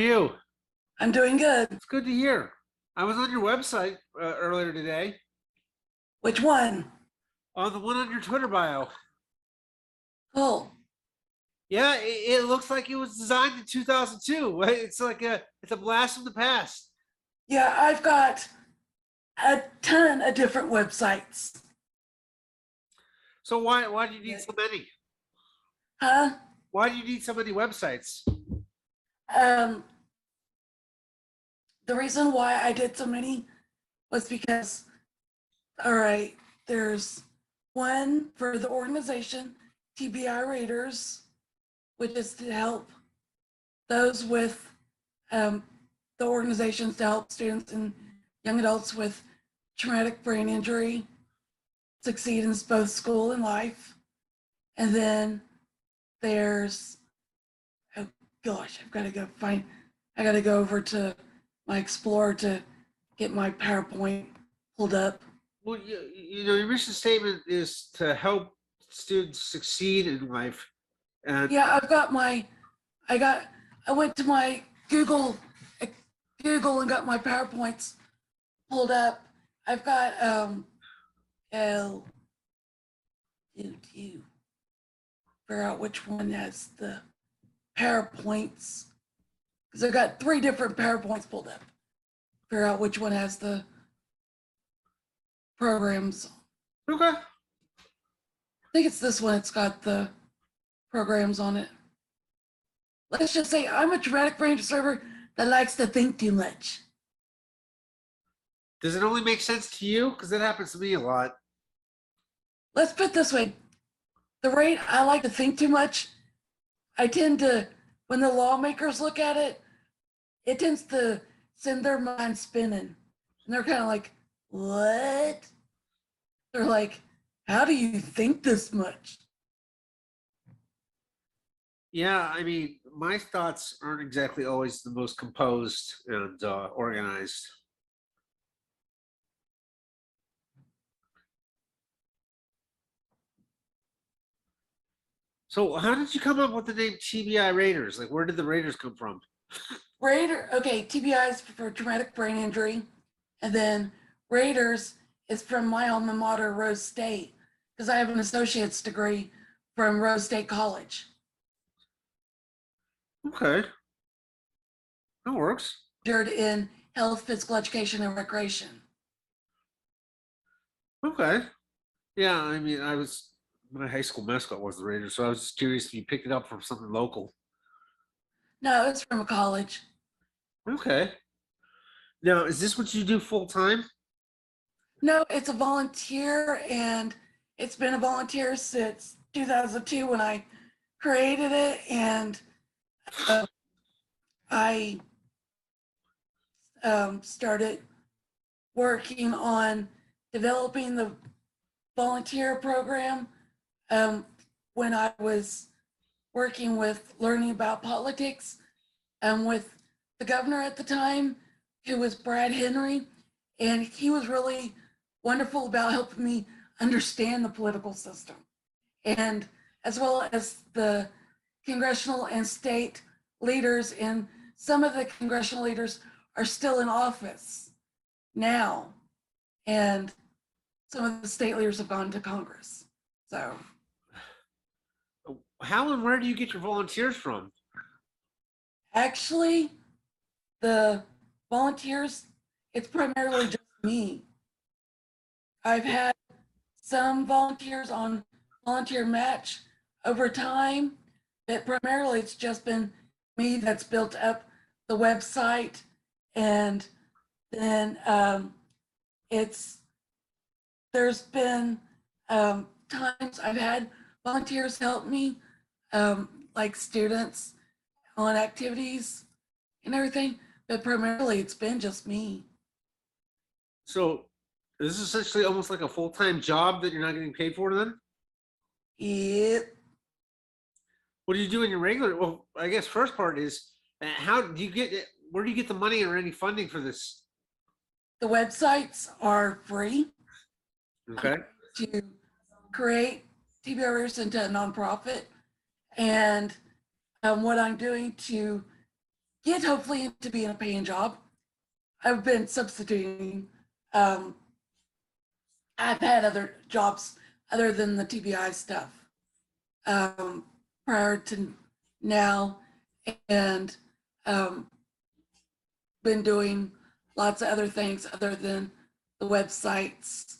you? I'm doing good. It's good to hear. I was on your website earlier today, Which one? on the one on your Twitter bio. Cool. Yeah, it looks like it was designed in 2002. It's like it's a blast from the past. Yeah, I've got a ton of different websites. So why do you need so many? Huh? Why do you need so many websites? Um, the reason why I did so many was because, all right, there's one for the organization, TBI Raiders, which is to help those with the organizations to help students and young adults with traumatic brain injury succeed in both school and life. And then there's, oh gosh, I got to go over to my Explorer to get my PowerPoint pulled up. Well, your mission statement is to help students succeed in life. And Yeah, I went to my Google and got my PowerPoints pulled up. I've got, L, figure out which one has the PowerPoints, because I've got 3 different PowerPoints pulled up. Figure out which one has the programs. okay, I think it's this one. It's got the programs on it. Let's just say I'm a traumatic brain disorder that likes to think too much. does it only make sense to you? Because that happens to me a lot. Let's put it this way. The rate I like to think too much, I tend to, when the lawmakers look at it, it tends to send their mind spinning. And they're kind of like, what? They're like, how do you think this much? Yeah, I mean, my thoughts aren't exactly always the most composed and organized. So, how did you come up with the name TBI Raiders? Like, where did the Raiders come from? Okay, TBIs for traumatic brain injury. And then Raiders is from my alma mater, Rose State, because I have an associate's degree from Rose State College. Okay, that works. Majored in health, physical education, and recreation. Okay, yeah, I mean, my high school mascot was the Raiders, so I was just curious if you picked it up from something local. No, it's from a college. Okay. Now, is this what you do full time? No, it's a volunteer, and it's been a volunteer since 2002 when I created it, and I started working on developing the volunteer program when I was working with learning about politics with the governor at the time, who was Brad Henry, and he was really wonderful about helping me understand the political system, and as well as the congressional and state leaders. And some of the congressional leaders are still in office now, and some of the state leaders have gone to Congress. So How and where do you get your volunteers from? actually, the volunteers, it's primarily just me. I've had some volunteers on Volunteer Match over time, but primarily it's just been me that's built up the website. And then there's been times I've had volunteers help me, like students on activities and everything, but primarily it's been just me. So, is this essentially almost like a full time job that you're not getting paid for then? Yep. What do you do in your regular? Well, I guess first part is how do you get it? Where do you get the money or any funding for this? The websites are free Okay. to create TBI Raiders into a nonprofit. And what I'm doing to get hopefully to be in a paying job. I've been substituting. I've had other jobs other than the TBI stuff prior to now, and been doing lots of other things other than the websites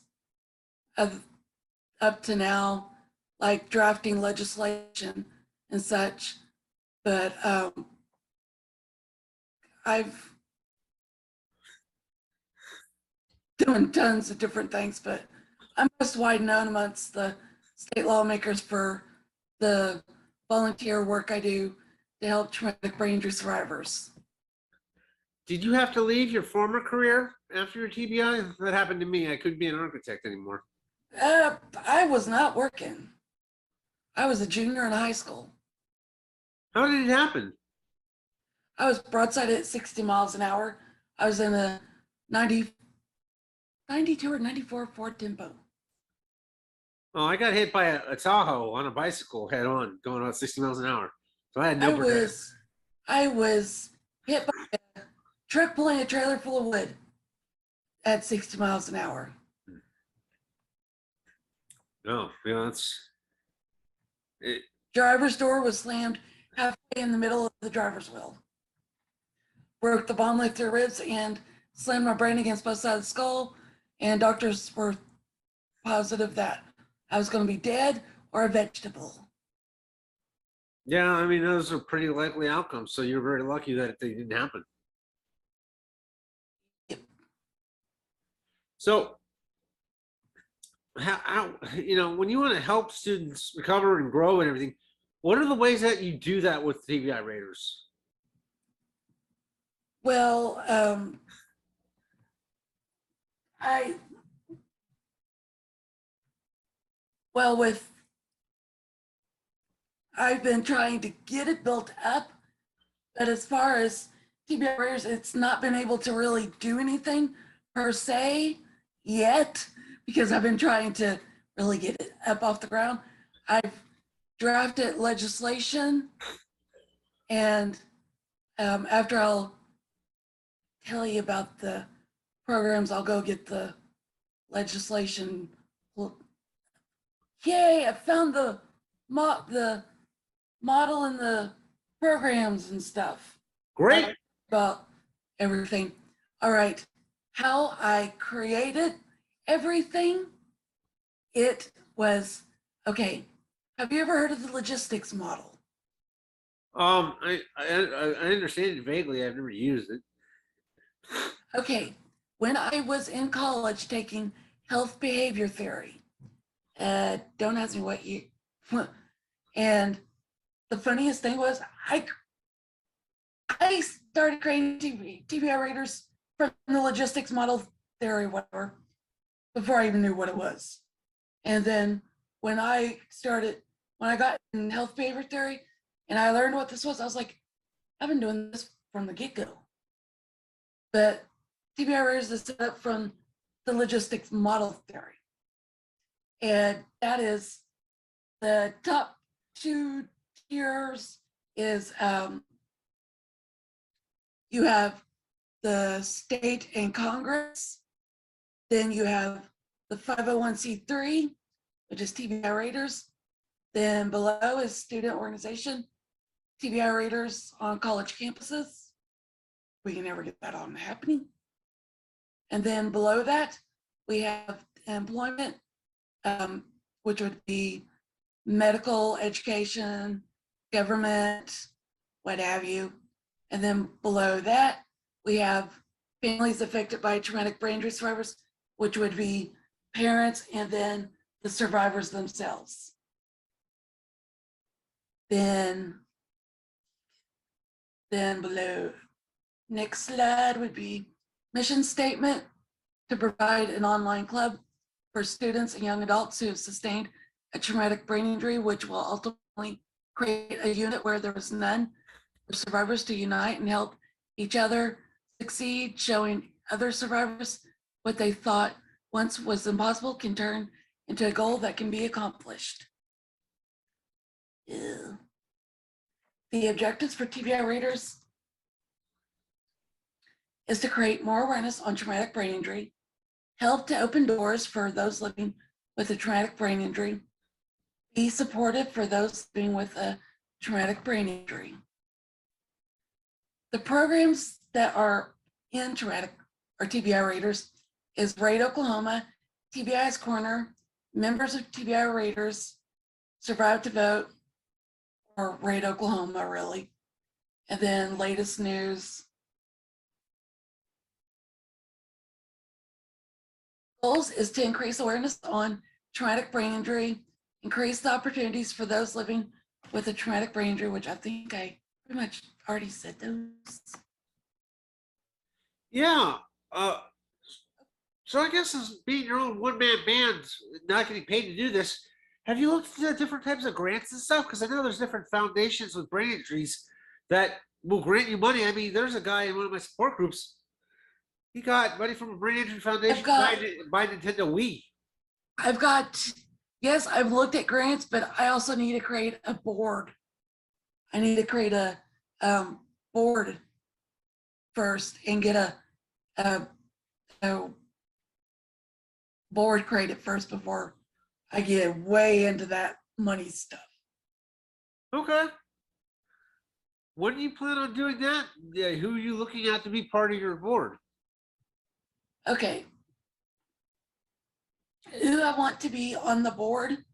up to now, like drafting legislation and such. But I've doing tons of different things, but I'm most wide known amongst the state lawmakers for the volunteer work I do to help traumatic brain injury survivors. Did you have to leave your former career after your TBI? That happened to me. I couldn't be an architect anymore. I was not working. I was a junior in high school. How did it happen? I was broadside at 60 miles an hour. I was in a 92 or 94 Ford Tempo. Oh, I got hit by a Tahoe on a bicycle head on, going about 60 miles an hour. So I had no protection. I was hit by a truck pulling a trailer full of wood at 60 miles an hour. No, that's it. Driver's door was slammed halfway in the middle of the driver's wheel. Broke the bottom lifter ribs and slammed my brain against both sides of the skull. And doctors were positive that I was going to be dead or a vegetable. Yeah, I mean, those are pretty likely outcomes. So you're very lucky that they didn't happen. Yep. So, how when you want to help students recover and grow and everything, what are the ways that you do that with TBI Raiders? Well, I've been trying to get it built up, but as far as TBI Raiders, it's not been able to really do anything per se yet, because I've been trying to really get it up off the ground. I've drafted legislation, and after I'll tell you about the programs, I'll go get the legislation. Yay, I found the model and the programs and stuff. Great. About everything. All right. How I created everything, it was, okay. Have you ever heard of the logistics model? I understand it vaguely. I've never used it. Okay. When I was in college taking health behavior theory, don't ask me what you, and the funniest thing was I started creating TBI Raiders from the logistics model theory, whatever, before I even knew what it was. And then when I got in health behavior theory and I learned what this was, I was like, I've been doing this from the get-go. But TBI Raiders is set up from the logistics model theory. And that is the top two tiers is you have the state and Congress, then you have the 501c3, which is TBI Raiders, then below is student organization, TBI Raiders on college campuses. We can never get that on happening. And then below that, we have employment, which would be medical, education, government, what have you. And then below that, we have families affected by traumatic brain injury survivors, which would be parents and then the survivors themselves. Then below, next slide would be mission statement to provide an online club for students and young adults who have sustained a traumatic brain injury, which will ultimately create a unit where there is none for survivors to unite and help each other succeed, showing other survivors what they thought once was impossible can turn into a goal that can be accomplished. Ew. The objectives for TBI Raiders is to create more awareness on traumatic brain injury, help to open doors for those living with a traumatic brain injury, be supportive for those living with a traumatic brain injury. The programs that are in traumatic or TBI Raiders is Raid Oklahoma, TBI's Corner, members of TBI Raiders, Survive to Vote, or Raid Oklahoma, really. And then latest news. Goals is to increase awareness on traumatic brain injury, increase the opportunities for those living with a traumatic brain injury, which I think I pretty much already said those. Yeah. So I guess as being your own one-man band, not getting paid to do this, have you looked at different types of grants and stuff? Because I know there's different foundations with brain injuries that will grant you money. I mean, there's a guy in one of my support groups. He got money from a brain injury foundation to buy Nintendo Wii. Yes, I've looked at grants, but I also need to create a board. I need to create a board first and get a board created first before I get way into that money stuff. Okay. When do you plan on doing that? Yeah, who are you looking at to be part of your board? Okay. Who I want to be on the board,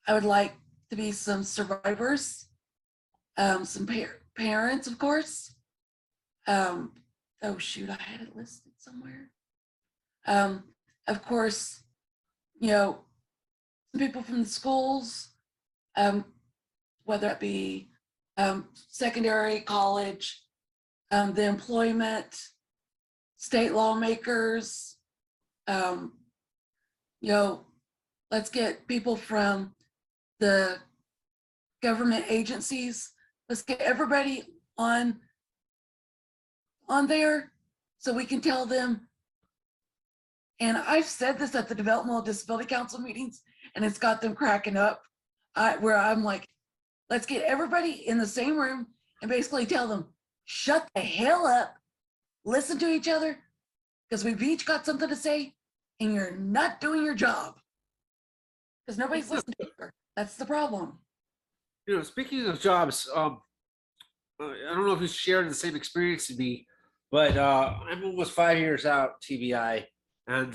I would like to be some survivors, some parents, of course. Oh shoot, I had it listed somewhere. Of course, you know, some people from the schools, whether it be secondary, college, the employment, state lawmakers, you know, let's get people from the government agencies. Let's get everybody on there so we can tell them. And I've said this at the Developmental Disability Council meetings, and it's got them cracking up, where I'm like, let's get everybody in the same room and basically tell them, shut the hell up, listen to each other, because we've each got something to say, and you're not doing your job. Because nobody's listening to her. That's the problem. You know, speaking of jobs, I don't know if you shared the same experience as me, but I'm almost 5 years out TBI, and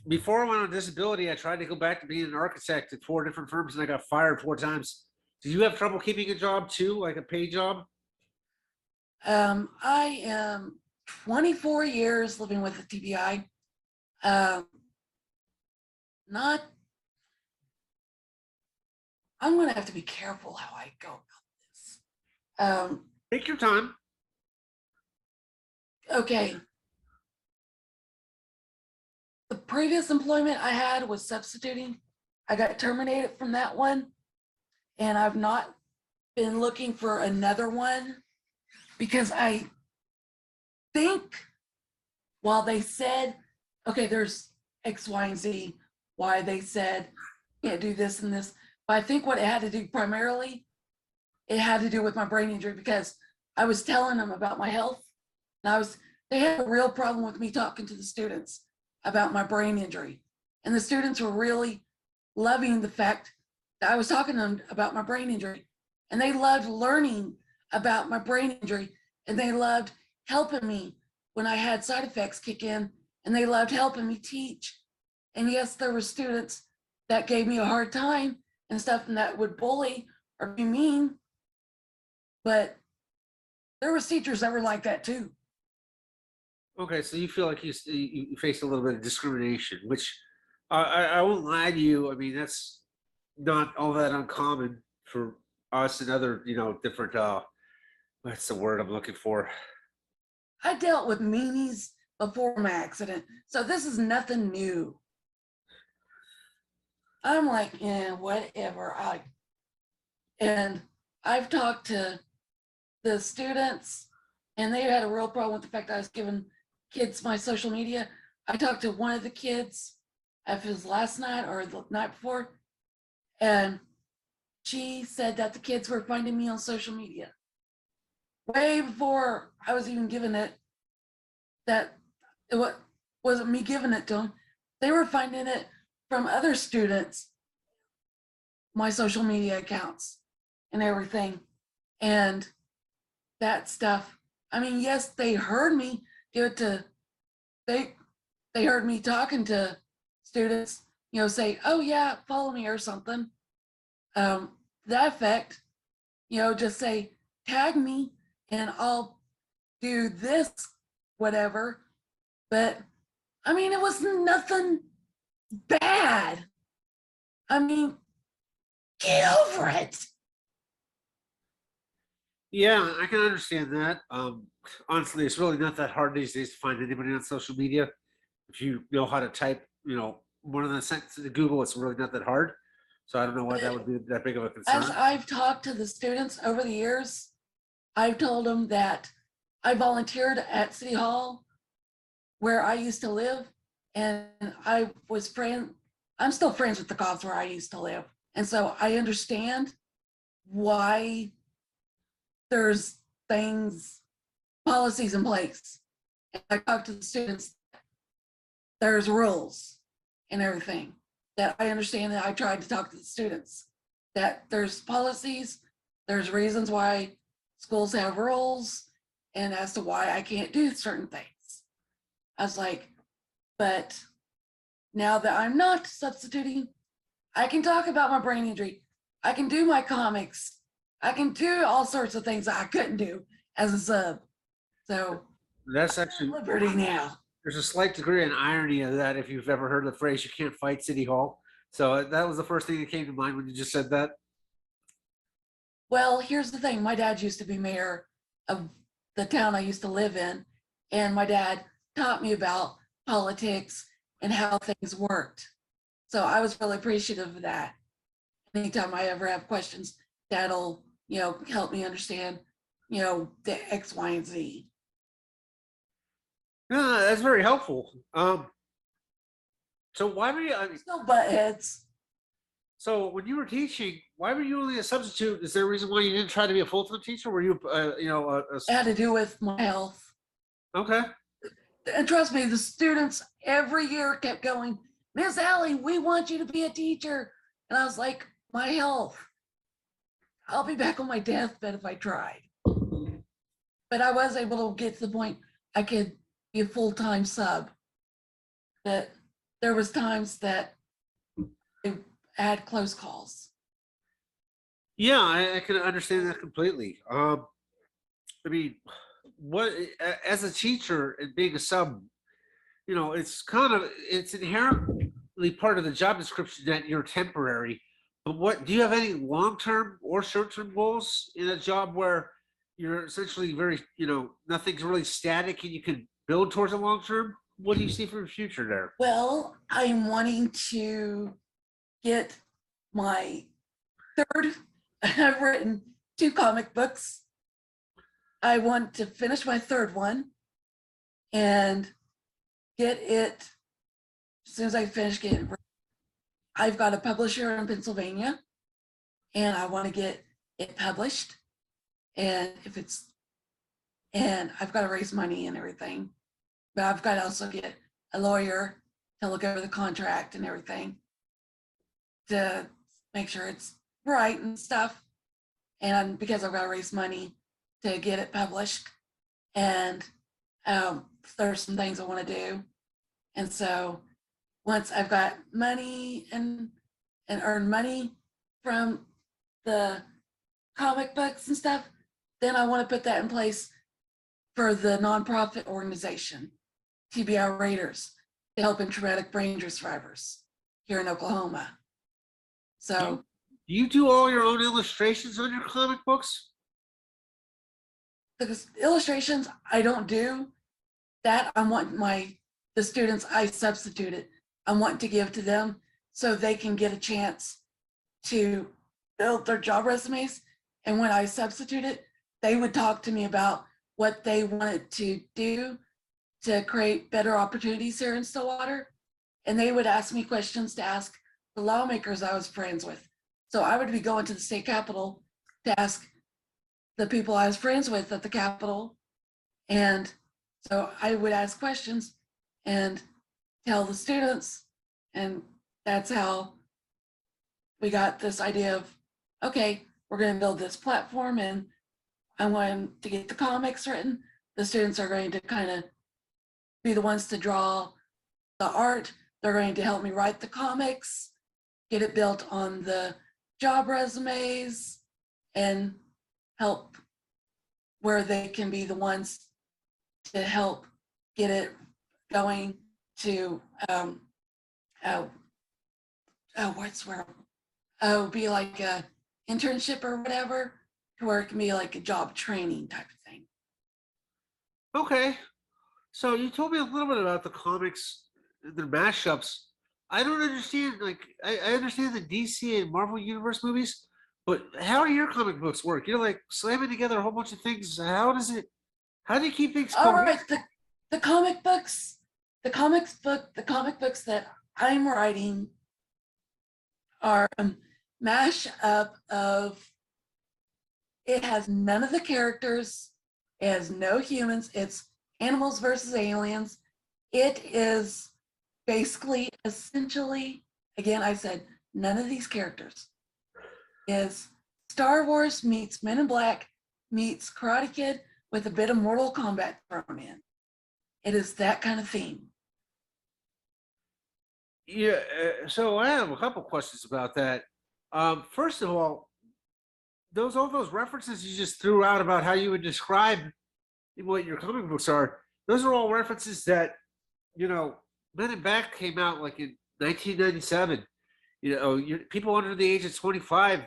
before I went on disability, I tried to go back to being an architect at 4 different firms, and I got fired 4 times. Did you have trouble keeping a job too, like a paid job? I am 24 years living with a TBI. I'm going to have to be careful how I go about this. Take your time. Okay. The previous employment I had was substituting. I got terminated from that one, and I've not been looking for another one because I think while they said, okay, there's X, Y, and Z, why they said, can't do this and this. But I think what it had to do primarily, it had to do with my brain injury because I was telling them about my health. And they had a real problem with me talking to the students about my brain injury. And the students were really loving the fact that I was talking to them about my brain injury. And they loved learning about my brain injury. And they loved helping me when I had side effects kick in. And they loved helping me teach. And yes, there were students that gave me a hard time and stuff and that would bully or be mean. But there was teachers that were like that too. Okay, so you feel like you faced a little bit of discrimination, which I won't lie to you. I mean, that's not all that uncommon for us and other, you know, different, what's the word I'm looking for? I dealt with meanies before my accident, so this is nothing new. I'm like, yeah, whatever. And I've talked to the students, and they had a real problem with the fact I was giving kids my social media. I talked to one of the kids, if it was last night or the night before, and she said that the kids were finding me on social media way before I was even given it that wasn't me giving it to them. They were finding it from other students, my social media accounts and everything. And that stuff, I mean, yes, they heard me give it to, they heard me talking to students, you know, say, oh yeah, follow me or something. That effect, you know, just say, tag me and I'll do this, whatever. But I mean, it was nothing bad. I mean, get over it. Yeah, I can understand that. Honestly, it's really not that hard these days to find anybody on social media. If you know how to type, one of the sentences to Google, it's really not that hard. So I don't know why that would be that big of a As concern. I've talked to the students over the years, I've told them that I volunteered at City Hall where I used to live, and I'm still friends with the cops where I used to live. And so I understand why there's policies in place. And I talk to the students, there's rules and everything that I understand, that I tried to talk to the students that there's policies, there's reasons why schools have rules, and as to why I can't do certain things. I was like, but now that I'm not substituting, I can talk about my brain injury. I can do my comics. I can do all sorts of things I couldn't do as a sub. So That's actually, liberty now. there's a slight degree of irony of that if you've ever heard the phrase, you can't fight City Hall. So that was the first thing that came to mind when you just said that. Well, here's the thing. My dad used to be mayor of the town I used to live in, and my dad taught me about politics and how things worked. So I was really appreciative of that. Anytime I ever have questions, that'll, you know, help me understand, you know, the X, Y, and Z. No, that's very helpful. So why were you, No butt heads. so when you were teaching, why were you only a substitute? Is there a reason why you didn't try to be a full-time teacher? Were you, It had to do with my health. okay. And trust me, the students every year kept going, Miss Allie, we want you to be a teacher. And I was like, my health. I'll be back on my deathbed if I tried. But I was able to get to the point I could be a full-time sub. But there was times that I had close calls. Yeah, I can understand that completely. I mean, as a teacher and being a sub, it's inherently part of the job description that you're temporary. But what do you have any long-term or short-term goals in a job where you're essentially very, nothing's really static and you can build towards a long-term? What do you see for the future there? Well, I'm wanting to get my third, I've written 2 comic books. I want to finish my third one and get it, as soon as I finish getting it. I've got a publisher in Pennsylvania and I want to get it published. And I've got to raise money and everything, but I've got to also get a lawyer to look over the contract and everything to make sure it's right and stuff. And because I've got to raise money to get it published, and there's some things I want to do. And so once I've got money and earn money from the comic books and stuff, then I want to put that in place for the nonprofit organization, TBI Raiders, to help traumatic brain injury survivors here in Oklahoma. So Do you do all your own illustrations on your comic books? the illustrations I don't do. That I want the students I substituted, I want to give to them so they can get a chance to build their job resumes. And when I substituted, they would talk to me about what they wanted to do to create better opportunities here in Stillwater. And they would ask me questions to ask the lawmakers I was friends with. So I would be going to the state capitol to ask the people I was friends with at the capitol. And So I would ask questions and tell the students, and that's how we got this idea of, okay, we're going to build this platform and I'm going to get the comics written. The students are going to kind of be the ones to draw the art. They're going to help me write the comics, get it built on the job resumes, and help where they can be the ones to help get it going to, what's where, be like a internship or whatever, to where it can be like a job training type of thing. Okay. So you told me a little bit about the comics, the mashups. I don't understand. Like, I understand the DC and Marvel Universe movies, but how do your comic books work? You're like slamming together a whole bunch of things. How does it? How do you keep things All coherent? right, the comic books, the comic books that I'm writing are a mash up of, it has none of the characters, it has no humans, it's animals versus aliens. It is basically, essentially, again, I said none of these characters, is Star Wars meets Men in Black meets Karate Kid with a bit of Mortal Kombat thrown in. It is that kind of theme. Yeah. So I have a couple questions about that. First of all, all those references you just threw out about how you would describe what your comic books are. Those are all references that, you know, Men in Black came out like in 1997. You know, people under the age of 25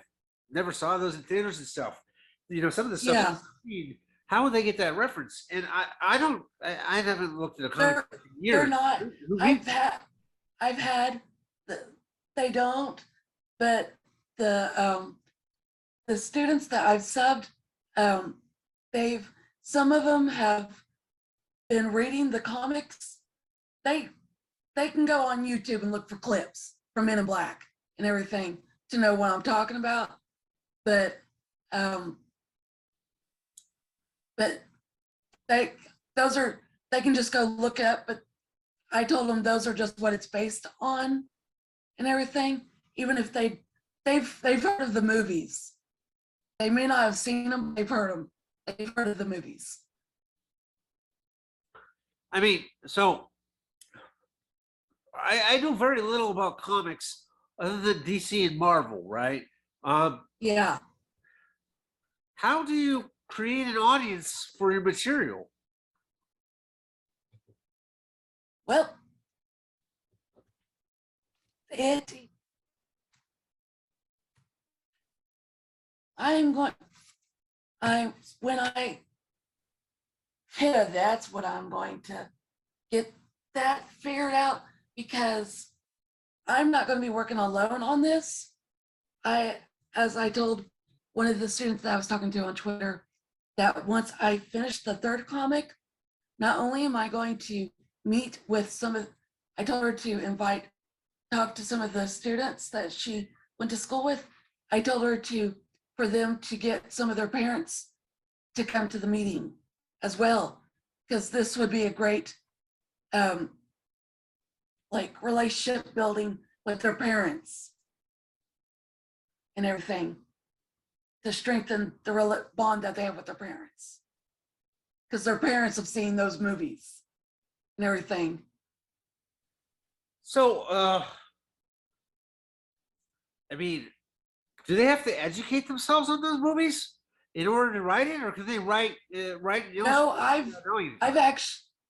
never saw those in theaters and stuff. You know, some of the stuff Yeah, you've seen, how would they get that reference? And I haven't looked at a comic they're book in they're years. not. Who I've reads? had I've had the, they don't, but the students that I've subbed, um, they've, some of them have been reading the comics. They they can go on YouTube and look for clips from Men in Black and everything to know what I'm talking about. But um, but they those are, they can just go look up. But I told them those are just what it's based on and everything. Even if they've heard of the movies, they may not have seen them. They've heard them. They've heard of the movies. I mean, so I know very little about comics other than DC and Marvel, right? Um, Yeah. how do you create an audience for your material? Well, it. I'm going. I when I. Yeah, that's what I'm going to get that figured out, because I'm not going to be working alone on this. As I told one of the students that I was talking to on Twitter, that once I finish the third comic, not only am I going to meet with some of, I told her to talk to some of the students that she went to school with. I told her for them to get some of their parents to come to the meeting as well, because this would be a great like relationship building with their parents and everything, to strengthen the bond that they have with their parents, because their parents have seen those movies and everything. So, I mean, do they have to educate themselves on those movies in order to write it, or can they write and No, illustrate without knowing anything?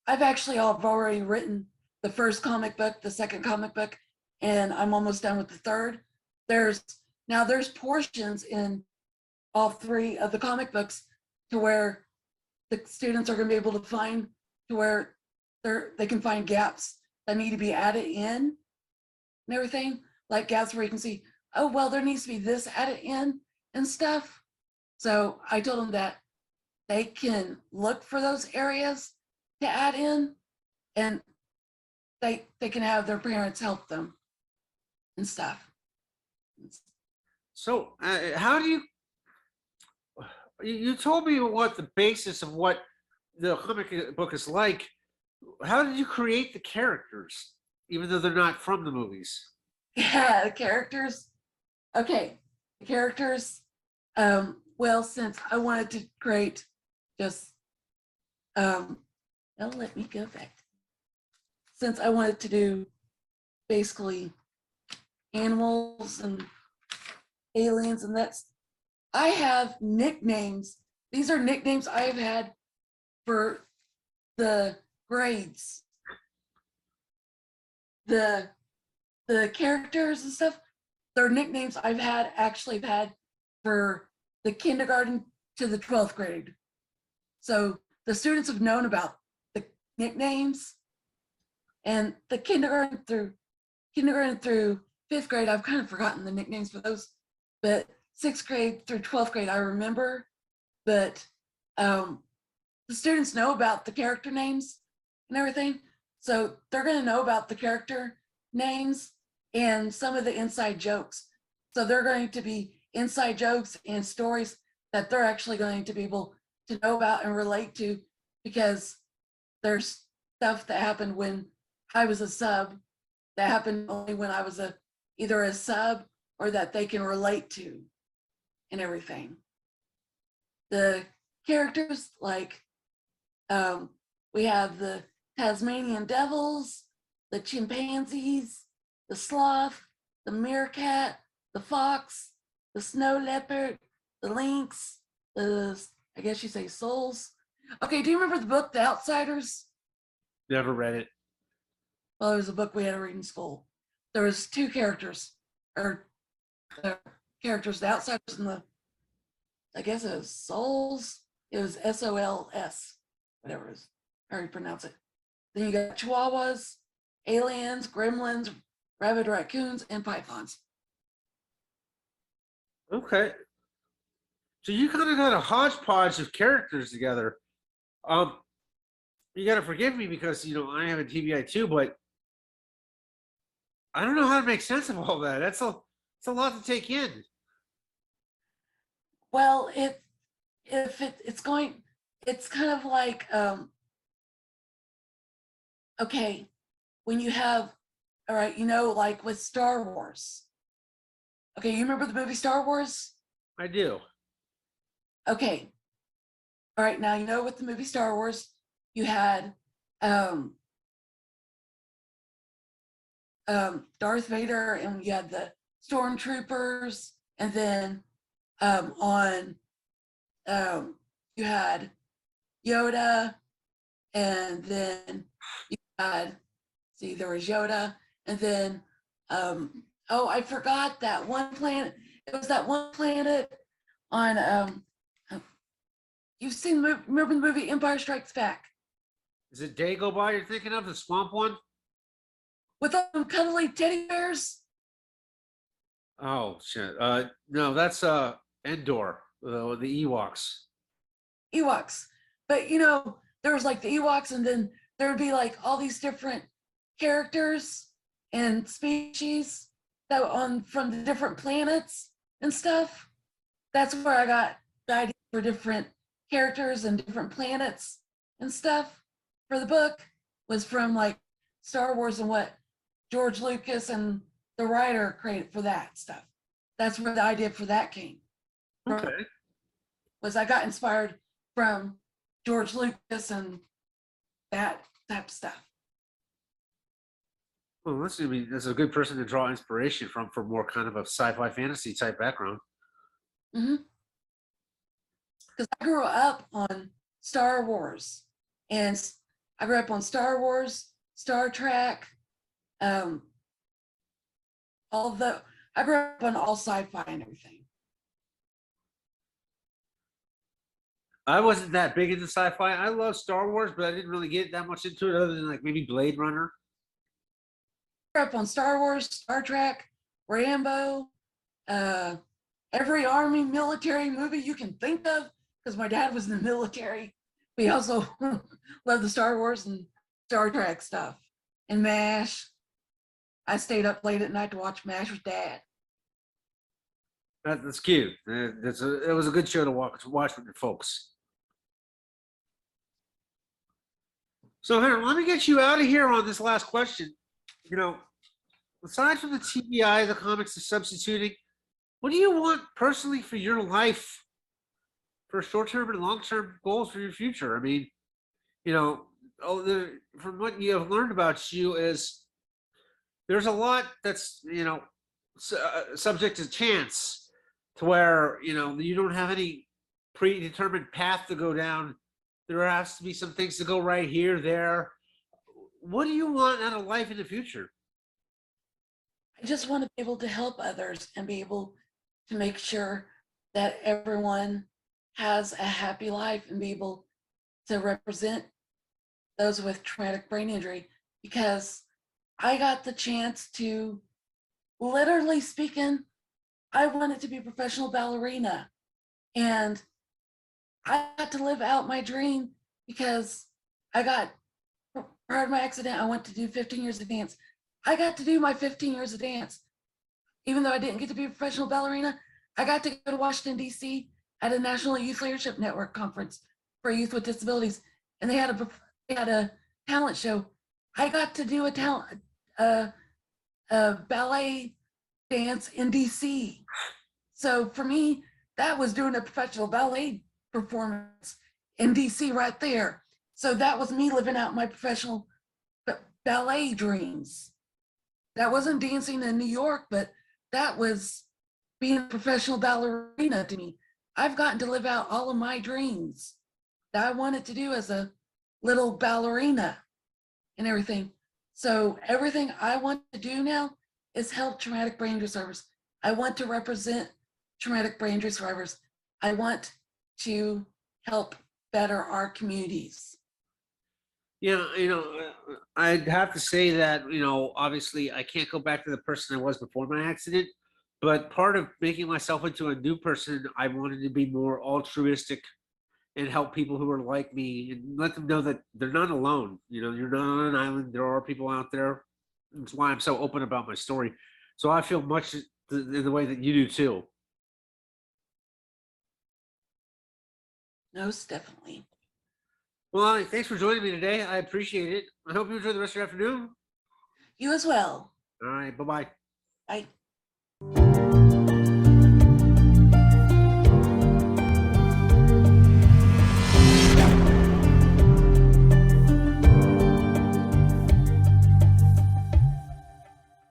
I've actually already written the first comic book, the second comic book, and I'm almost done with the third. There's portions in all three of the comic books to where the students are going to be able to find, to where they can find gaps that need to be added in and everything, like gaps where you can see, oh well, there needs to be this added in and stuff. So I told them that they can look for those areas to add in, and they can have their parents help them and stuff. So, how do you told me what the basis of what the comic book is like, how did you create the characters, even though they're not from the movies? Yeah, the characters. Okay, the characters. Well, since I wanted to create just they'll let me go back. Since I wanted to do basically animals and aliens, and that's I have nicknames. These are nicknames I've had for the grades. The characters and stuff, they're nicknames I've had for the kindergarten to the 12th grade. So the students have known about the nicknames, and the kindergarten through 5th grade, I've kind of forgotten the nicknames for those, but 6th grade through 12th grade, I remember. But the students know about the character names and everything. So they're going to know about the character names and some of the inside jokes. So they're going to be inside jokes and stories that they're actually going to be able to know about and relate to, because there's stuff that happened when I was a sub that happened only when I was either a sub or that they can relate to and everything. The characters, like we have the Tasmanian devils, the chimpanzees, the sloth, the meerkat, the fox, the snow leopard, the lynx, I guess you say souls. Okay, do you remember the book The Outsiders? Never read it. Well, it was a book we had to read in school. There was two characters, or characters, the Outsiders and the, I guess it was souls. It was SOLS, whatever it is, how you pronounce it. Then you got chihuahuas, aliens, gremlins, rabid raccoons, and pythons. Okay. So you kind of got a hodgepodge of characters together. You got to forgive me because I have a TBI too, but I don't know how to make sense of all that. It's a lot to take in. Well, it's kind of like okay, when you have, all right, like with Star Wars. Okay, you remember the movie Star Wars? I do. Okay, all right, now with the movie Star Wars, you had Darth Vader, and you had the stormtroopers, and then you had Yoda, and then you had, there was Yoda, and then oh, I forgot that one planet. It was that one planet on you've seen remember the movie Empire Strikes Back Is it Dagobah you're thinking of, the swamp one? with all them cuddly teddy bears? Oh shit. No, that's Endor, the Ewoks. Ewoks. But there was like the Ewoks, and then there would be like all these different characters and species that on from the different planets and stuff. That's where I got the idea for different characters and different planets and stuff for the book, was from like Star Wars and what George Lucas and the writer created for that stuff. That's where the idea for that came from. Okay. Was I got inspired from George Lucas and that type of stuff. Well, that's a good person to draw inspiration from for more kind of a sci-fi fantasy type background. Because I grew up on Star Wars, and I grew up on Star Wars, Star Trek, I grew up on all sci-fi and everything. I wasn't that big into sci-fi. I love Star Wars, but I didn't really get that much into it other than like maybe Blade Runner. I grew up on Star Wars, Star Trek, Rambo, every Army military movie you can think of, because my dad was in the military. We also loved the Star Wars and Star Trek stuff. And MASH. I stayed up late at night to watch MASH with Dad. That's cute. It was a good show to watch with your folks. So Henry, let me get you out of here on this last question. You know, aside from the TBI, the comics, the substituting, what do you want personally for your life, for short-term and long-term goals for your future? I mean, you know, from what you have learned about you is there's a lot that's, subject to chance, to where, you don't have any predetermined path to go down. There has to be some things to go right here, there. What do you want out of life in the future? I just want to be able to help others and be able to make sure that everyone has a happy life and be able to represent those with traumatic brain injury, because I got the chance to, literally speaking, I wanted to be a professional ballerina, and I got to live out my dream because prior to my accident, I went to do 15 years of dance. I got to do my 15 years of dance. Even though I didn't get to be a professional ballerina, I got to go to Washington, D.C. at a National Youth Leadership Network conference for youth with disabilities. And they had a talent show. I got to do a ballet dance in DC. So for me, that was doing a professional ballet performance in DC right there. So that was me living out my professional ballet dreams. That wasn't dancing in New York, but that was being a professional ballerina to me. I've gotten to live out all of my dreams that I wanted to do as a little ballerina and everything. So everything I want to do now is help traumatic brain injury survivors. I want to represent traumatic brain injury survivors. I want to help better our communities. Yeah, I'd have to say that, obviously I can't go back to the person I was before my accident, but part of making myself into a new person, I wanted to be more altruistic and help people who are like me and let them know that they're not alone. You're not on an island. There are people out there. That's why I'm so open about my story. So I feel much in the way that you do too. Most definitely. Well, Allie, thanks for joining me today. I appreciate it. I hope you enjoy the rest of your afternoon. You as well. All right. Bye-bye. Bye.